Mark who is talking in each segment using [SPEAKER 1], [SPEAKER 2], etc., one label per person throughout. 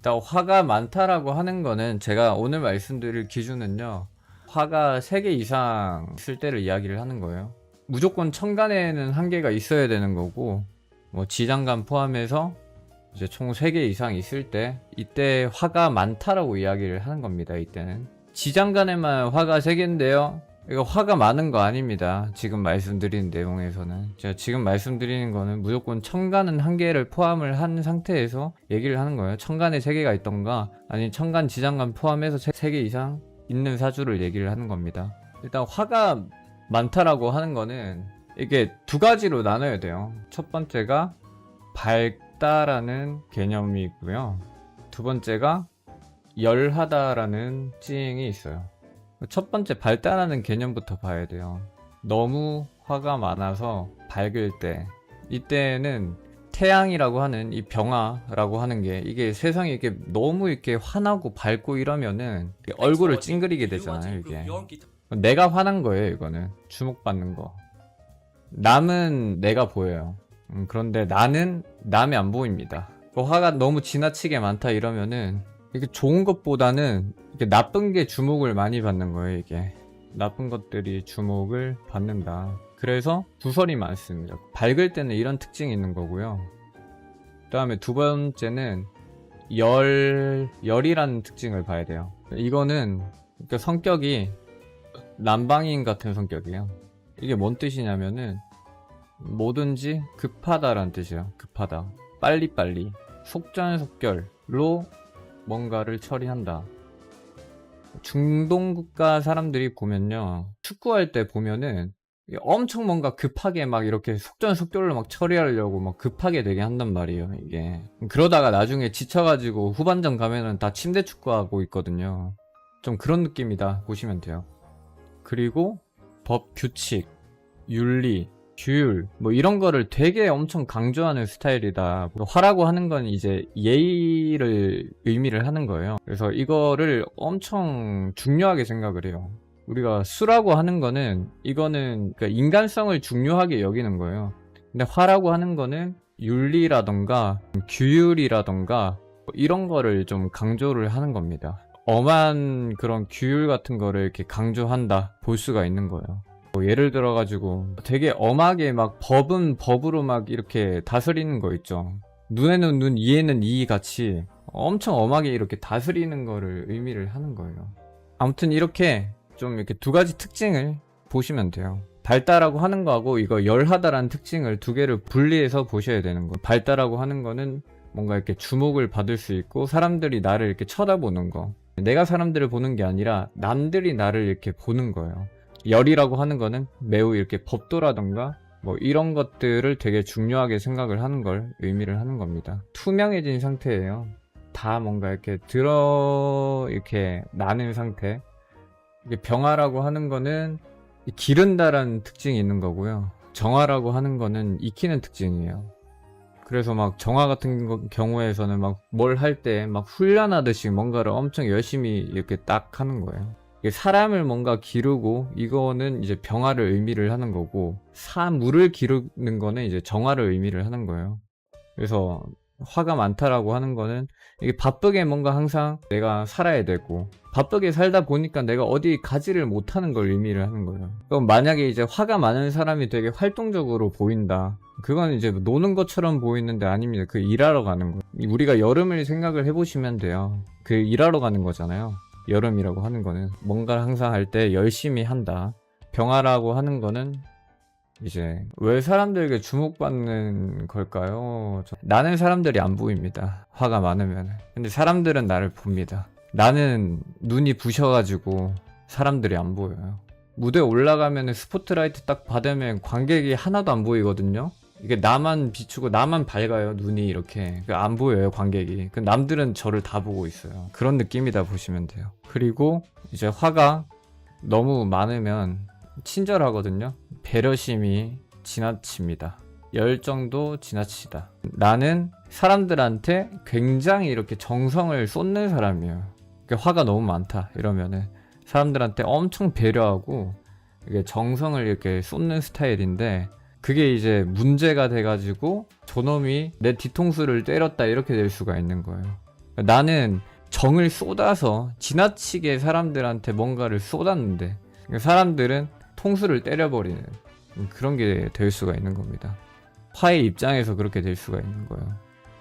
[SPEAKER 1] 일단 화가 많다라고 하는 거는 제가 오늘 말씀드릴 기준은요, 화가 3개 이상 있을 때를 이야기를 하는 거예요. 무조건 천간에는 한 개가 있어야 되는 거고, 뭐 지장간 포함해서 이제 총 3개 이상 있을 때, 이때 화가 많다라고 이야기를 하는 겁니다. 이때는 지장간에만 화가 3개인데요, 이거 화가 많은 거 아닙니다. 지금 말씀드린 내용에서는 제가 지금 말씀드리는 거는 무조건 천간은 한 개를 포함을 한 상태에서 얘기를 하는 거예요. 천간에 3개가 있던가 아니 천간 지장간 포함해서 3개 이상 있는 사주를 얘기를 하는 겁니다. 일단 화가 많다라고 하는 거는 이게 두 가지로 나눠야 돼요. 첫 번째가 밝다라는 개념이고요, 두 번째가 열하다라는 찡이 있어요. 첫 번째 밝다라는 개념부터 봐야 돼요. 너무 화가 많아서 밝을 때, 이때는 태양이라고 하는 이 병화라고 하는 게, 이게 세상이 이렇게 너무 이렇게 환하고 밝고 이러면은 얼굴을 찡그리게 되잖아요. 이게 내가 화난 거예요. 이거는 주목받는 거. 남은 내가 보여요. 그런데 나는 남이 안 보입니다. 화가 너무 지나치게 많다 이러면은 이게 좋은 것보다는 이게 나쁜 게 주목을 많이 받는 거예요. 이게 나쁜 것들이 주목을 받는다. 그래서 구설이 많습니다. 밝을 때는 이런 특징이 있는 거고요. 그 다음에 두 번째는 열이라는 특징을 봐야 돼요. 이거는 그러니까 성격이 남방인 같은 성격이에요. 이게 뭔 뜻이냐면은 뭐든지 급하다라는 뜻이에요. 급하다, 빨리빨리, 속전속결로 뭔가를 처리한다. 중동 국가 사람들이 보면요, 축구할 때 보면은 엄청 뭔가 급하게 막 이렇게 속전속결로 막 처리하려고 막 급하게 되게 한단 말이에요. 이게 그러다가 나중에 지쳐가지고 후반전 가면은 다 침대 축구하고 있거든요. 좀 그런 느낌이다 보시면 돼요. 그리고 법, 규칙, 윤리, 규율 뭐 이런 거를 되게 엄청 강조하는 스타일이다. 화라고 하는 건 이제 예의를 의미를 하는 거예요. 그래서 이거를 엄청 중요하게 생각을 해요. 우리가 수라고 하는 거는 이거는 그러니까 인간성을 중요하게 여기는 거예요. 근데 화라고 하는 거는 윤리라던가 규율이라던가 이런 거를 좀 강조를 하는 겁니다. 엄한 그런 규율 같은 거를 이렇게 강조한다 볼 수가 있는 거예요. 뭐 예를 들어가지고 되게 엄하게 막 법은 법으로 막 이렇게 다스리는 거 있죠. 눈에는 눈, 이에는 이 같이 엄청 엄하게 이렇게 다스리는 거를 의미를 하는 거예요. 아무튼 이렇게 좀 이렇게 두 가지 특징을 보시면 돼요. 밝다라고 하는 거하고 이거 열하다라는 특징을 두 개를 분리해서 보셔야 되는 거. 밝다라고 하는 거는 뭔가 이렇게 주목을 받을 수 있고 사람들이 나를 이렇게 쳐다보는 거. 내가 사람들을 보는 게 아니라 남들이 나를 이렇게 보는 거예요. 열이라고 하는 거는 매우 이렇게 법도라던가 뭐 이런 것들을 되게 중요하게 생각을 하는 걸 의미를 하는 겁니다. 투명해진 상태예요. 다 뭔가 이렇게 이렇게 나는 상태. 이게 병화라고 하는 거는 기른다라는 특징이 있는 거고요. 정화라고 하는 거는 익히는 특징이에요. 그래서 막 정화 같은 경우에서는 막 뭘 할 때 막 훈련하듯이 뭔가를 엄청 열심히 이렇게 딱 하는 거예요. 사람을 뭔가 기르고 이거는 이제 병화를 의미를 하는 거고, 사물을 기르는 거는 이제 정화를 의미를 하는 거예요. 그래서 화가 많다라고 하는 거는 이게 바쁘게 뭔가 항상 내가 살아야 되고, 바쁘게 살다 보니까 내가 어디 가지를 못하는 걸 의미를 하는 거예요. 그럼 만약에 이제 화가 많은 사람이 되게 활동적으로 보인다, 그건 이제 노는 것처럼 보이는데 아닙니다. 그 일하러 가는 거예요. 우리가 여름을 생각을 해보시면 돼요. 그 일하러 가는 거잖아요. 여름이라고 하는 거는 뭔가를 항상 할 때 열심히 한다. 병화라고 하는 거는 이제 왜 사람들에게 주목받는 걸까요? 나는 사람들이 안 보입니다. 화가 많으면. 근데 사람들은 나를 봅니다. 나는 눈이 부셔가지고 사람들이 안 보여요. 무대에 올라가면 스포트라이트 딱 받으면 관객이 하나도 안 보이거든요. 이게 나만 비추고 나만 밝아요. 눈이 이렇게 안 보여요, 관객이. 남들은 저를 다 보고 있어요. 그런 느낌이다 보시면 돼요. 그리고 이제 화가 너무 많으면 친절하거든요. 배려심이 지나칩니다. 열정도 지나치다. 나는 사람들한테 굉장히 이렇게 정성을 쏟는 사람이에요. 화가 너무 많다 이러면은 사람들한테 엄청 배려하고 이게 정성을 이렇게 쏟는 스타일인데, 그게 이제 문제가 돼가지고 저놈이 내 뒤통수를 때렸다 이렇게 될 수가 있는 거예요. 나는 정을 쏟아서 지나치게 사람들한테 뭔가를 쏟았는데 사람들은 통수를 때려버리는 그런 게 될 수가 있는 겁니다. 화의 입장에서 그렇게 될 수가 있는 거예요.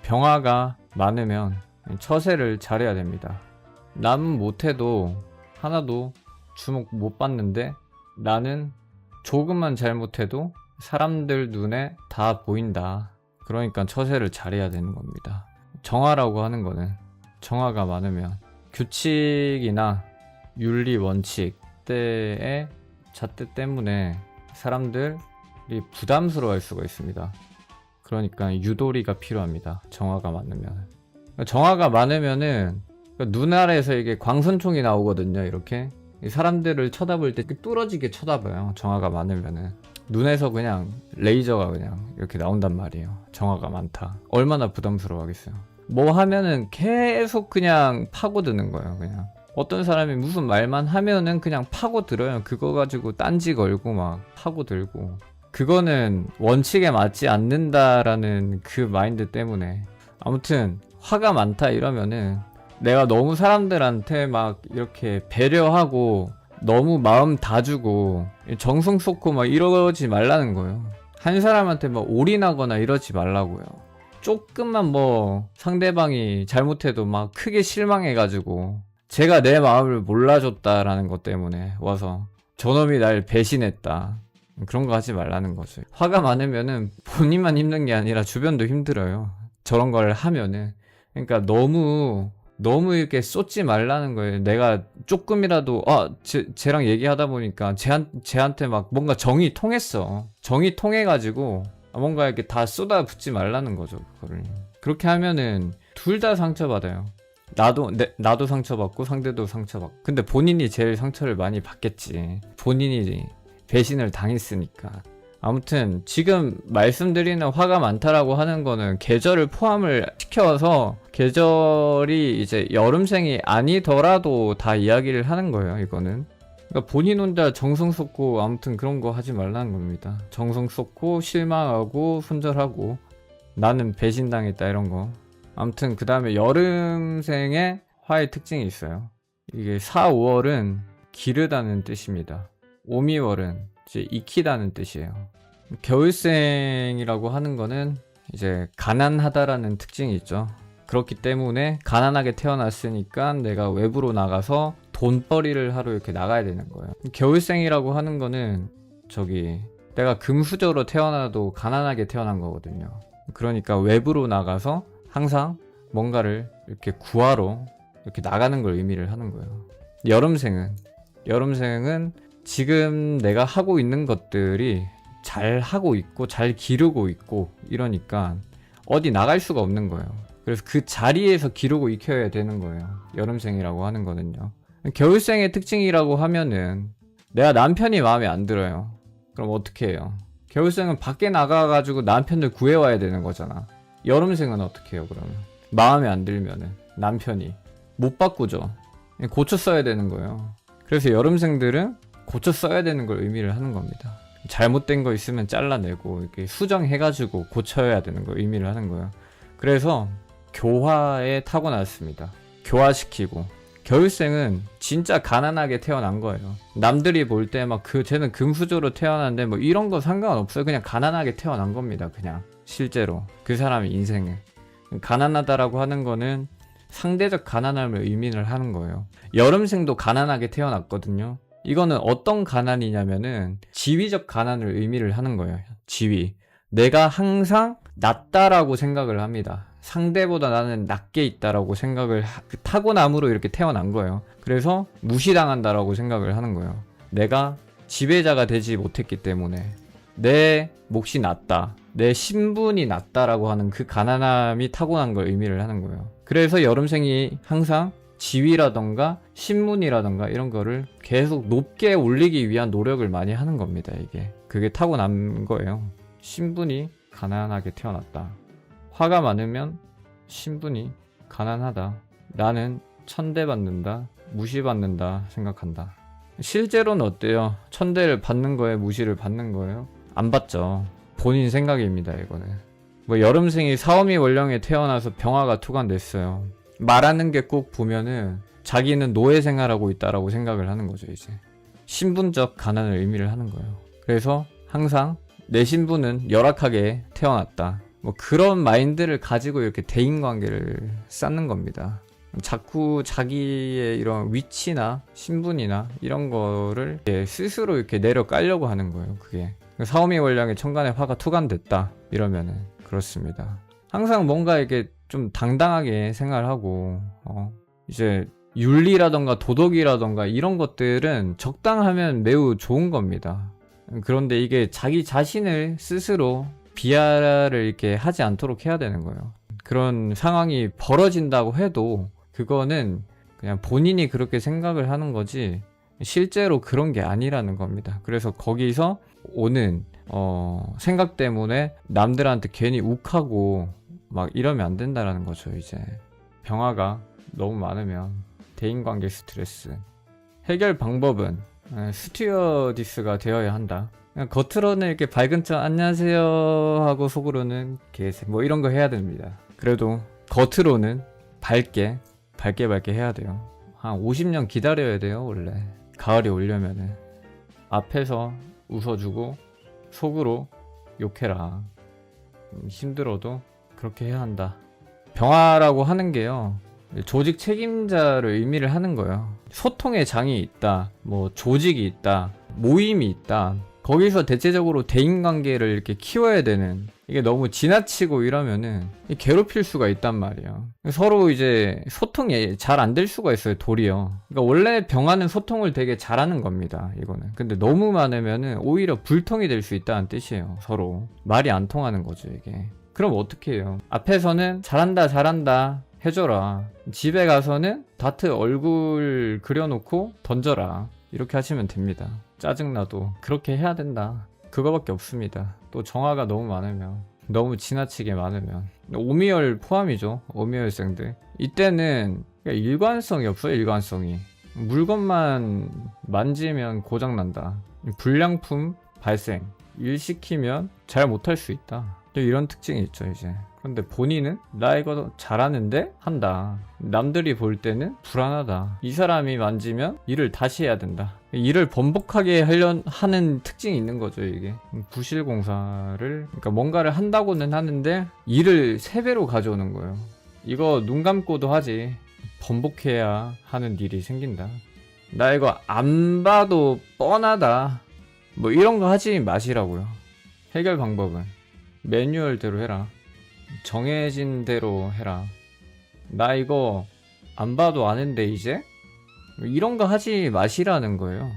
[SPEAKER 1] 병화가 많으면 처세를 잘해야 됩니다. 남은 못해도 하나도 주목 못 받는데 나는 조금만 잘못해도 사람들 눈에 다 보인다. 그러니까 처세를 잘해야 되는 겁니다. 정화라고 하는 거는 정화가 많으면 규칙이나 윤리 원칙 때의 잣대 때문에 사람들이 부담스러워할 수가 있습니다. 그러니까 유도리가 필요합니다. 정화가 많으면. 정화가 많으면은 눈 아래에서 이게 광선총이 나오거든요. 이렇게 사람들을 쳐다볼 때 뚫어지게 쳐다봐요. 정화가 많으면은 눈에서 그냥 레이저가 그냥 이렇게 나온단 말이에요. 정화가 많다. 얼마나 부담스러워하겠어요. 뭐 하면은 계속 그냥 파고드는 거예요. 그냥 어떤 사람이 무슨 말만 하면은 그냥 파고들어요. 그거 가지고 딴지 걸고 막 파고들고, 그거는 원칙에 맞지 않는다라는 그 마인드 때문에. 아무튼 화가 많다 이러면은 내가 너무 사람들한테 막 이렇게 배려하고 너무 마음 다 주고 정성 쏟고 막 이러지 말라는 거예요. 한 사람한테 막 올인하거나 이러지 말라고요. 조금만 뭐 상대방이 잘못해도 막 크게 실망해가지고 제가 내 마음을 몰라줬다라는 것 때문에 와서 저놈이 날 배신했다, 그런 거 하지 말라는 거죠. 화가 많으면은 본인만 힘든 게 아니라 주변도 힘들어요. 저런 걸 하면은. 그러니까 너무 이렇게 쏟지 말라는 거예요. 내가 조금이라도 쟤랑 얘기하다 보니까 쟤한테 막 뭔가 정이 통했어. 정이 통해가지고 뭔가 이렇게 다 쏟아붓지 말라는 거죠. 그거를. 그렇게 하면은 둘 다 상처받아요. 나도 상처받고 상대도 상처받고. 근데 본인이 제일 상처를 많이 받겠지. 본인이 배신을 당했으니까. 아무튼 지금 말씀드리는 화가 많다라고 하는 거는 계절을 포함을 시켜서 계절이 이제 여름생이 아니더라도 다 이야기를 하는 거예요. 이거는 그러니까 본인 혼자 정성 쏟고 아무튼 그런 거 하지 말라는 겁니다. 정성 쏟고 실망하고 손절하고 나는 배신당했다 이런 거. 아무튼 그 다음에 여름생의 화의 특징이 있어요. 이게 4, 5월은 기르다는 뜻입니다. 5, 2월은 이제 익히다는 뜻이에요. 겨울생이라고 하는 거는 이제 가난하다라는 특징이 있죠. 그렇기 때문에 가난하게 태어났으니까 내가 외부로 나가서 돈벌이를 하러 이렇게 나가야 되는 거예요. 겨울생이라고 하는 거는 내가 금수저로 태어나도 가난하게 태어난 거거든요. 그러니까 외부로 나가서 항상 뭔가를 이렇게 구하러 이렇게 나가는 걸 의미를 하는 거예요. 여름생은 지금 내가 하고 있는 것들이 잘 하고 있고 잘 기르고 있고 이러니까 어디 나갈 수가 없는 거예요. 그래서 그 자리에서 기르고 익혀야 되는 거예요. 여름생이라고 하는 거는요. 겨울생의 특징이라고 하면은 내가 남편이 마음에 안 들어요. 그럼 어떻게 해요? 겨울생은 밖에 나가가지고 남편을 구해와야 되는 거잖아. 여름생은 어떻게 해요 그러면? 마음에 안 들면은 남편이 못 바꾸죠. 고쳐 써야 되는 거예요. 그래서 여름생들은 고쳐 써야 되는 걸 의미를 하는 겁니다. 잘못된 거 있으면 잘라내고 이렇게 수정해가지고 고쳐야 되는 걸 의미를 하는 거예요. 그래서 교화에 타고났습니다. 교화시키고. 겨울생은 진짜 가난하게 태어난 거예요. 남들이 볼 때 막 쟤는 금수저로 태어났는데 뭐 이런 거 상관없어요. 그냥 가난하게 태어난 겁니다. 그냥 실제로 그 사람의 인생에. 가난하다라고 하는 거는 상대적 가난함을 의미를 하는 거예요. 여름생도 가난하게 태어났거든요. 이거는 어떤 가난이냐면은 지위적 가난을 의미를 하는 거예요. 지위. 내가 항상 낫다라고 생각을 합니다. 상대보다 나는 낮게 있다라고 생각을 타고남으로 이렇게 태어난 거예요. 그래서 무시당한다라고 생각을 하는 거예요. 내가 지배자가 되지 못했기 때문에 내 몫이 낮다, 내 신분이 낮다라고 하는 그 가난함이 타고난 걸 의미를 하는 거예요. 그래서 여름생이 항상 지위라던가 신문이라던가 이런 거를 계속 높게 올리기 위한 노력을 많이 하는 겁니다. 그게 타고난 거예요. 신분이 가난하게 태어났다. 화가 많으면 신분이 가난하다. 나는 천대받는다, 무시받는다 생각한다. 실제로는 어때요? 천대를 받는 거예요? 무시를 받는 거예요? 안 받죠. 본인 생각입니다. 이거는 뭐 여름생이 사오미 월령에 태어나서 병화가 투관됐어요. 말하는 게 꼭 보면은 자기는 노예 생활하고 있다라고 생각을 하는 거죠, 이제. 신분적 가난을 의미를 하는 거예요. 그래서 항상 내 신분은 열악하게 태어났다. 뭐 그런 마인드를 가지고 이렇게 대인관계를 쌓는 겁니다. 자꾸 자기의 이런 위치나 신분이나 이런 거를 이렇게 스스로 이렇게 내려 깔려고 하는 거예요, 그게. 사오미 월량의 천간에 화가 투간됐다. 이러면은 그렇습니다. 항상 뭔가 이렇게 좀 당당하게 생활하고, 이제 윤리라던가 도덕이라던가 이런 것들은 적당하면 매우 좋은 겁니다. 그런데 이게 자기 자신을 스스로 비하를 이렇게 하지 않도록 해야 되는 거예요. 그런 상황이 벌어진다고 해도 그거는 그냥 본인이 그렇게 생각을 하는 거지 실제로 그런 게 아니라는 겁니다. 그래서 거기서 오는 생각 때문에 남들한테 괜히 욱하고 막 이러면 안 된다라는 거죠. 이제 병화가 너무 많으면 대인관계 스트레스 해결 방법은 스튜어디스가 되어야 한다. 그냥 겉으로는 이렇게 밝은 척 안녕하세요 하고 속으로는 개새 뭐 이런 거 해야 됩니다. 그래도 겉으로는 밝게 해야 돼요. 한 50년 기다려야 돼요. 원래 가을이 오려면은 앞에서 웃어주고 속으로 욕해라. 힘들어도 그렇게 해야 한다. 병화라고 하는 게요, 조직 책임자를 의미를 하는 거예요. 소통의 장이 있다, 뭐 조직이 있다, 모임이 있다. 거기서 대체적으로 대인관계를 이렇게 키워야 되는, 이게 너무 지나치고 이러면은 괴롭힐 수가 있단 말이에요. 서로 이제 소통이 잘 안 될 수가 있어요, 도리어. 그러니까 원래 병화는 소통을 되게 잘하는 겁니다, 이거는. 근데 너무 많으면은 오히려 불통이 될 수 있다는 뜻이에요. 서로 말이 안 통하는 거죠, 이게. 그럼 어떻게 해요? 앞에서는 잘한다 해줘라. 집에 가서는 다트 얼굴 그려놓고 던져라. 이렇게 하시면 됩니다. 짜증나도 그렇게 해야 된다. 그거밖에 없습니다. 또 정화가 너무 많으면, 너무 지나치게 많으면, 오미열 포함이죠. 오미열생들 이때는 일관성이 없어요. 일관성이. 물건만 만지면 고장난다, 불량품 발생, 일 시키면 잘 못할 수 있다, 이런 특징이 있죠. 이제 근데 본인은 나 이거 잘하는데 한다. 남들이 볼 때는 불안하다. 이 사람이 만지면 일을 다시 해야 된다. 일을 번복하게 하는 특징이 있는 거죠. 이게 부실공사를, 그러니까 뭔가를 한다고는 하는데 일을 3배로 가져오는 거예요. 이거 눈 감고도 하지, 번복해야 하는 일이 생긴다. 나 이거 안 봐도 뻔하다, 뭐 이런 거 하지 마시라고요. 해결 방법은 매뉴얼대로 해라. 정해진 대로 해라. 나 이거 안 봐도 아는데 이제? 이런 거 하지 마시라는 거예요.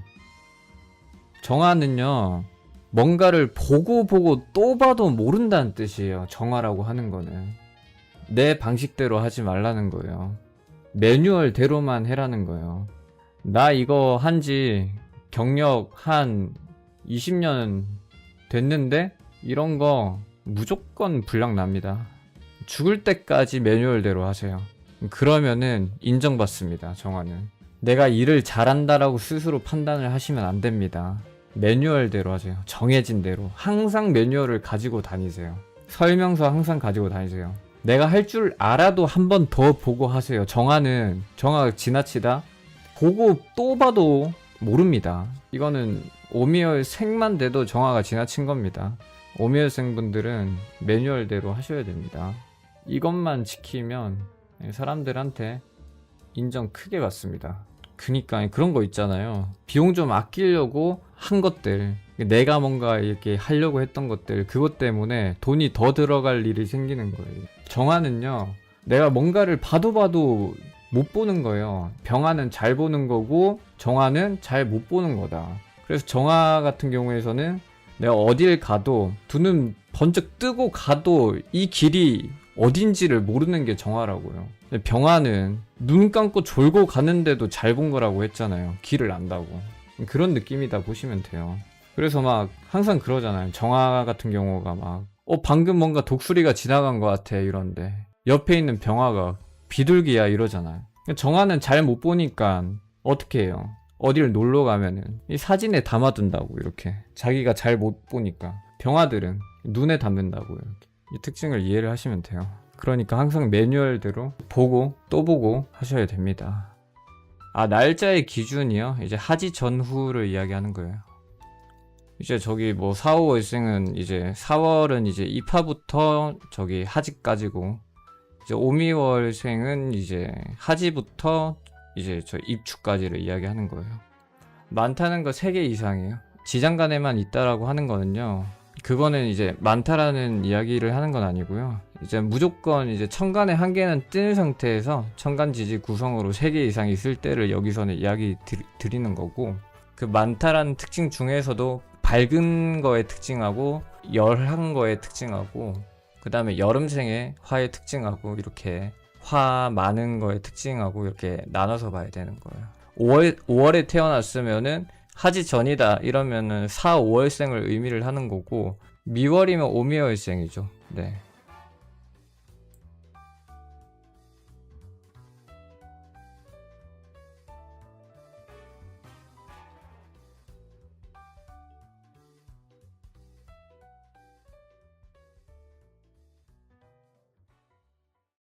[SPEAKER 1] 정화는요, 뭔가를 보고 또 봐도 모른다는 뜻이에요. 정화라고 하는 거는 내 방식대로 하지 말라는 거예요. 매뉴얼대로만 해라는 거예요. 나 이거 한지 경력 한 20년 됐는데 이런 거 무조건 불량 납니다. 죽을 때까지 매뉴얼대로 하세요. 그러면은 인정받습니다. 정화는 내가 일을 잘한다라고 스스로 판단을 하시면 안 됩니다. 매뉴얼대로 하세요. 정해진 대로 항상 매뉴얼을 가지고 다니세요. 설명서 항상 가지고 다니세요. 내가 할 줄 알아도 한 번 더 보고 하세요. 정화가 지나치다 보고 또 봐도 모릅니다. 이거는 오미열생만 돼도 정화가 지나친 겁니다. 오미열생분들은 매뉴얼대로 하셔야 됩니다. 이것만 지키면 사람들한테 인정 크게 받습니다. 그니까 그런 거 있잖아요. 비용 좀 아끼려고 한 것들, 내가 뭔가 이렇게 하려고 했던 것들, 그것 때문에 돈이 더 들어갈 일이 생기는 거예요. 정화는요, 내가 뭔가를 봐도 못 보는 거예요. 병화는 잘 보는 거고 정화는 잘 못 보는 거다. 그래서 정화 같은 경우에서는 내가 어딜 가도 두 눈 번쩍 뜨고 가도 이 길이 어딘지를 모르는 게 정화라고요. 병화는 눈 감고 졸고 가는데도 잘 본 거라고 했잖아요. 길을 안다고. 그런 느낌이다 보시면 돼요. 그래서 막 항상 그러잖아요. 정화 같은 경우가 막 방금 뭔가 독수리가 지나간 것 같아 이런데 옆에 있는 병화가 비둘기야 이러잖아요. 정화는 잘 못 보니까 어떻게 해요? 어디를 놀러 가면은 이 사진에 담아둔다고, 이렇게. 자기가 잘 못 보니까. 병화들은 눈에 담는다고요. 이렇게. 이 특징을 이해를 하시면 돼요. 그러니까 항상 매뉴얼대로 보고 또 보고 하셔야 됩니다. 아, 날짜의 기준이요? 이제 하지 전후를 이야기하는 거예요. 이제 저기 뭐 4, 5월생은 이제 4월은 이제 입하부터 저기 하지까지고, 이제 5, 2월생은 이제 하지부터 이제 저 입추까지를 이야기하는 거예요. 많다는 거 3개 이상이에요. 지장간에만 있다라고 하는 거는요, 그거는 이제 많다라는 이야기를 하는 건 아니고요. 이제 무조건 이제 천간에 한 개는 뜬 상태에서 천간지지 구성으로 3개 이상 있을 때를 여기서는 이야기 드리는 거고, 그 많다라는 특징 중에서도 밝은 거의 특징하고 열한 거의 특징하고, 그 다음에 여름생의 화의 특징하고, 이렇게 화 많은 거의 특징하고 이렇게 나눠서 봐야 되는 거예요. 5월에 태어났으면은 하지 전이다 이러면은 4, 5월생을 의미를 하는 거고, 미월이면 5, 미월생이죠. 네.